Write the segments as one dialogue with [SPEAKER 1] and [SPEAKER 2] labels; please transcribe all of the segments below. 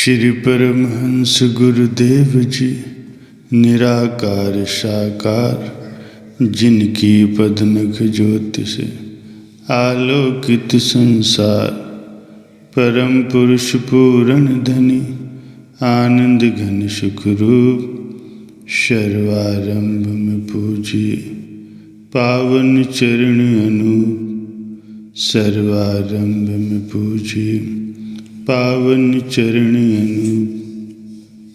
[SPEAKER 1] श्री परमहंस गुरुदेव जी निराकार साकार, जिनकी पदनख ज्योति से आलोकित संसार। परम पुरुष पूर्ण धनी आनंद घन सुख रूप, सर्वारंभ में पूजिए पावन चरण अनूप। सर्वारंभ में पूजिए पावन चरण अनूप।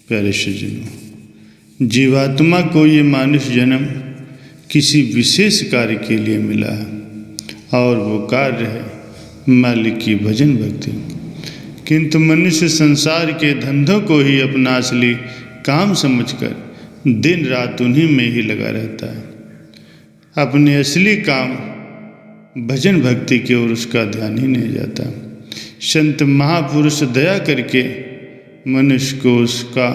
[SPEAKER 1] प्यारे सज्जनों, जीवात्मा को ये मानुष जन्म किसी विशेष कार्य के लिए मिला है और वो कार्य है मालिक की भजन भक्ति। किंतु मनुष्य संसार के धंधों को ही अपना असली काम समझकर दिन रात उन्हीं में ही लगा रहता है। अपने असली काम भजन भक्ति की ओर उसका ध्यान ही नहीं जाता। संत महापुरुष दया करके मनुष्य को उसका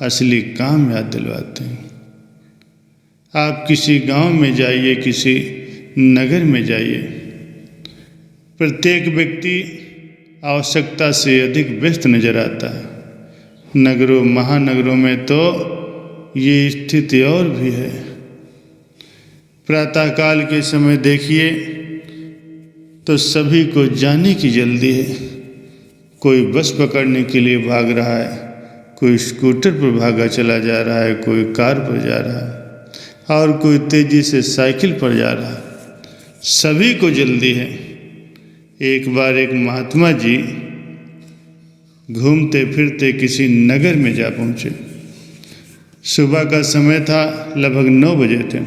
[SPEAKER 1] असली काम याद दिलवाते हैं। आप किसी गांव में जाइए, किसी नगर में जाइए, प्रत्येक व्यक्ति आवश्यकता से अधिक व्यस्त नजर आता है। नगरों महानगरों में तो ये स्थिति और भी है। प्रातःकाल के समय देखिए तो सभी को जाने की जल्दी है। कोई बस पकड़ने के लिए भाग रहा है, कोई स्कूटर पर भागा चला जा रहा है, कोई कार पर जा रहा है और कोई तेजी से साइकिल पर जा रहा है। सभी को जल्दी है। एक बार एक महात्मा जी घूमते फिरते किसी नगर में जा पहुँचे। सुबह का समय था, लगभग 9 बजे थे।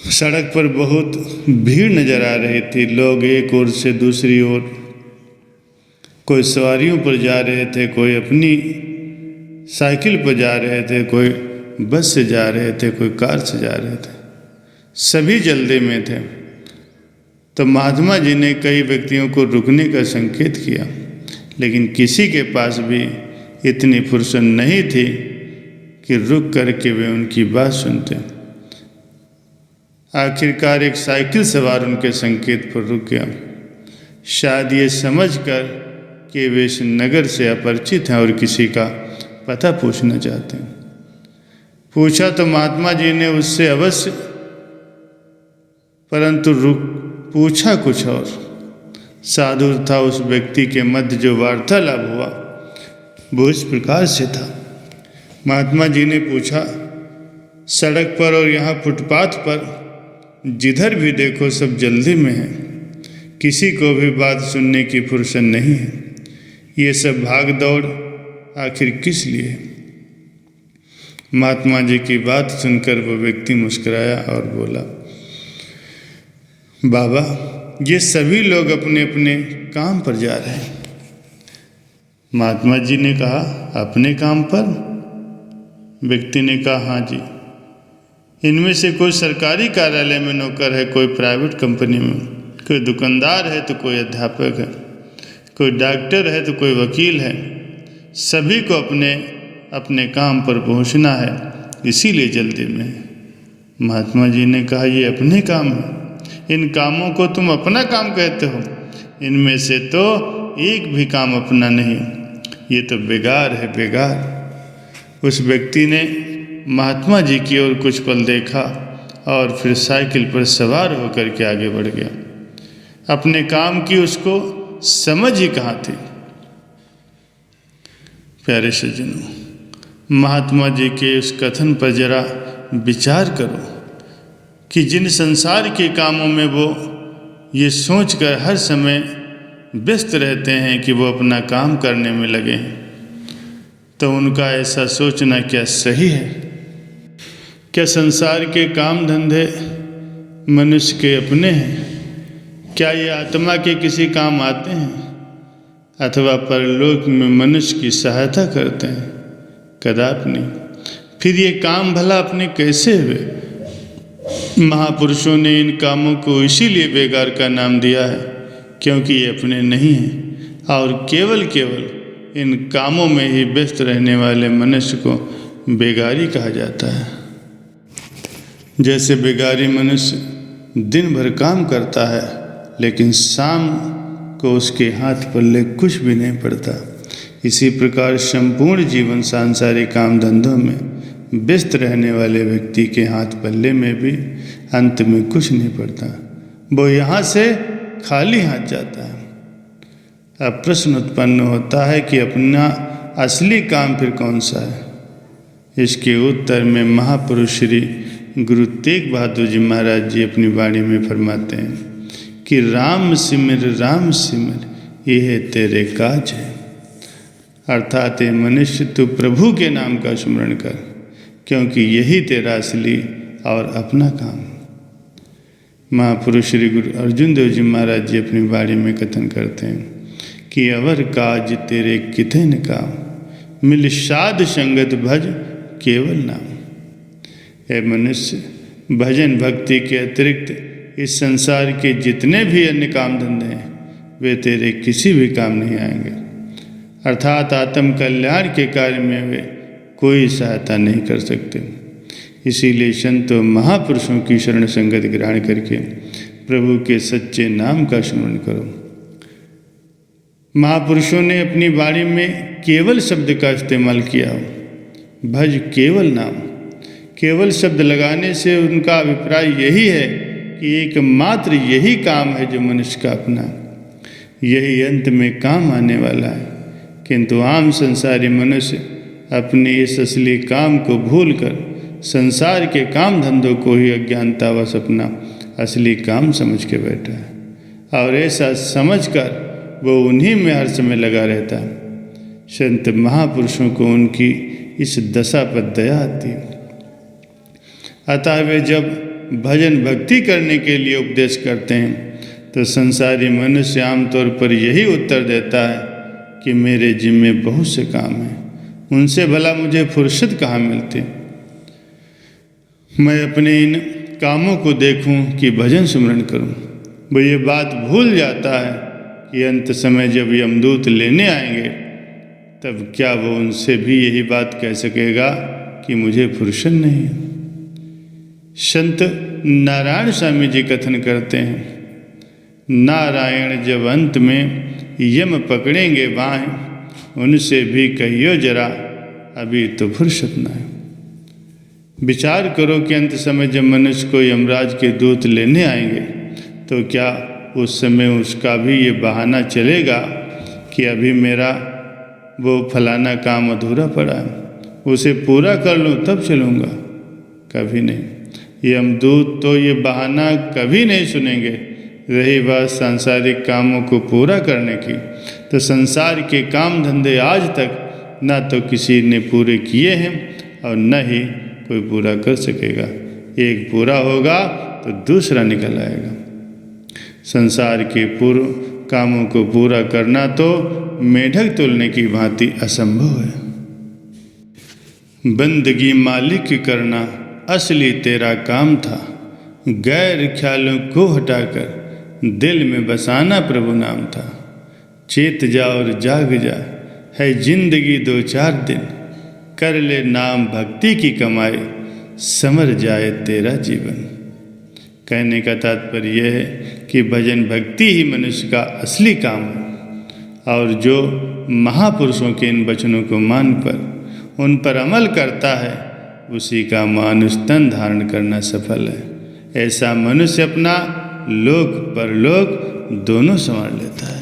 [SPEAKER 1] सड़क पर बहुत भीड़ नजर आ रही थी। लोग एक ओर से दूसरी ओर, कोई सवारियों पर जा रहे थे, कोई अपनी साइकिल पर जा रहे थे, कोई बस से जा रहे थे, कोई कार से जा रहे थे। सभी जल्दी में थे। तो महात्मा जी ने कई व्यक्तियों को रुकने का संकेत किया, लेकिन किसी के पास भी इतनी फुर्सत नहीं थी कि रुक करके वे उनकी बात सुनते। आखिरकार एक साइकिल सवार उनके संकेत पर रुक गया, शायद ये समझकर कि वे इस नगर से अपरिचित हैं और किसी का पता पूछना चाहते हैं। पूछा तो महात्मा जी ने उससे अवश्य, परंतु पूछा कुछ और। साधु था उस व्यक्ति के मध्य जो वार्तालाप हुआ वो इस प्रकार से था। महात्मा जी ने पूछा, सड़क पर और यहाँ फुटपाथ पर जिधर भी देखो सब जल्दी में है, किसी को भी बात सुनने की फुर्सत नहीं है। ये सब भाग दौड़ आखिर किस लिए? महात्मा जी की बात सुनकर वो व्यक्ति मुस्कुराया और बोला, बाबा, ये सभी लोग अपने अपने काम पर जा रहे हैं। महात्मा जी ने कहा, अपने काम पर? व्यक्ति ने कहा, हाँ जी। इनमें से कोई सरकारी कार्यालय में नौकर है, कोई प्राइवेट कंपनी में, कोई दुकानदार है तो कोई अध्यापक है, कोई डॉक्टर है तो कोई वकील है। सभी को अपने अपने काम पर पहुंचना है, इसीलिए जल्दी में है। महात्मा जी ने कहा, ये अपने काम है? इन कामों को तुम अपना काम कहते हो? इनमें से तो एक भी काम अपना नहीं। ये तो बेगार है, बेगार। उस व्यक्ति ने महात्मा जी की ओर कुछ पल देखा और फिर साइकिल पर सवार होकर के आगे बढ़ गया। अपने काम की उसको समझ ही कहाँ थी। प्यारे सज्जनों, महात्मा जी के उस कथन पर जरा विचार करो कि जिन संसार के कामों में वो ये सोचकर हर समय व्यस्त रहते हैं कि वो अपना काम करने में लगे हैं, तो उनका ऐसा सोचना क्या सही है? क्या संसार के काम धंधे मनुष्य के अपने हैं? क्या ये आत्मा के किसी काम आते हैं अथवा परलोक में मनुष्य की सहायता करते हैं? कदापि नहीं। फिर ये काम भला अपने कैसे हुए? महापुरुषों ने इन कामों को इसीलिए बेगार का नाम दिया है क्योंकि ये अपने नहीं हैं और केवल इन कामों में ही व्यस्त रहने वाले मनुष्य को बेगारी कहा जाता है। जैसे बेगारी मनुष्य दिन भर काम करता है लेकिन शाम को उसके हाथ पल्ले कुछ भी नहीं पड़ता, इसी प्रकार संपूर्ण जीवन सांसारिक काम धंधों में व्यस्त रहने वाले व्यक्ति के हाथ पल्ले में भी अंत में कुछ नहीं पड़ता, वो यहाँ से खाली हाथ जाता है। अब प्रश्न उत्पन्न होता है कि अपना असली काम फिर कौन सा है? इसके उत्तर में महापुरुष श्री गुरु तेग बहादुर जी महाराज जी अपनी वाणी में फरमाते हैं कि राम सिमर यह तेरे काज है। अर्थात मनुष्य तू प्रभु के नाम का स्मरण कर, क्योंकि यही तेरा असली और अपना काम। महापुरुष श्री गुरु अर्जुन देव जी महाराज जी अपनी वाणी में कथन करते हैं कि अवर काज तेरे किथे न काम, मिल साध संगत भज केवल नाम। हे मनुष्य, भजन भक्ति के अतिरिक्त इस संसार के जितने भी अन्य काम धंधे हैं वे तेरे किसी भी काम नहीं आएंगे। अर्थात आत्म कल्याण के कार्य में वे कोई सहायता नहीं कर सकते। इसीलिए संतों महापुरुषों की शरण संगत ग्रहण करके प्रभु के सच्चे नाम का स्मरण करो। महापुरुषों ने अपनी वाणी में केवल शब्द का इस्तेमाल किया हो, भज केवल नाम। केवल शब्द लगाने से उनका अभिप्राय यही है कि एकमात्र यही काम है जो मनुष्य का अपना, यही अंत में काम आने वाला है। किंतु आम संसारी मनुष्य अपने इस असली काम को भूलकर संसार के काम धंधों को ही अज्ञानतावश अपना असली काम समझ के बैठा है, और ऐसा समझकर वो उन्हीं में हर समय लगा रहता है। संत महापुरुषों को उनकी इस दशा पर दया आती है। अतः वे जब भजन भक्ति करने के लिए उपदेश करते हैं तो संसारी मनुष्य आमतौर पर यही उत्तर देता है कि मेरे जिम्मे बहुत से काम हैं, उनसे भला मुझे फुर्सत कहाँ मिलती, मैं अपने इन कामों को देखूं कि भजन स्मरण करूं। वो ये बात भूल जाता है कि अंत समय जब यमदूत लेने आएंगे तब क्या वो उनसे भी यही बात कह सकेगा कि मुझे फुर्सत नहीं है। संत नारायण स्वामी जी कथन करते हैं, नारायण जब अंत में यम पकड़ेंगे बाहें, उनसे भी कहियो जरा अभी तो फुर्सत न है। विचार करो कि अंत समय जब मनुष्य को यमराज के दूत लेने आएंगे तो क्या उस समय उसका भी ये बहाना चलेगा कि अभी मेरा वो फलाना काम अधूरा पड़ा है, उसे पूरा कर लूँ तब चलूँगा? कभी नहीं। यमदूत तो ये बहाना कभी नहीं सुनेंगे। रही बात सांसारिक कामों को पूरा करने की, तो संसार के काम धंधे आज तक न तो किसी ने पूरे किए हैं और न ही कोई पूरा कर सकेगा। एक पूरा होगा तो दूसरा निकल आएगा। संसार के पूर्व कामों को पूरा करना तो मेढक तोलने की भांति असंभव है। बंदगी मालिक करना असली तेरा काम था, गैर ख्यालों को हटाकर दिल में बसाना प्रभु नाम था। चेत जा और जाग जा, है जिंदगी 2-4 दिन, कर ले नाम भक्ति की कमाई, समर जाए तेरा जीवन। कहने का तात्पर्य यह है कि भजन भक्ति ही मनुष्य का असली काम है, और जो महापुरुषों के इन वचनों को मानकर उन पर अमल करता है उसी का मानुष तन धारण करना सफल है। ऐसा मनुष्य अपना लोक परलोक दोनों संवार लेता है।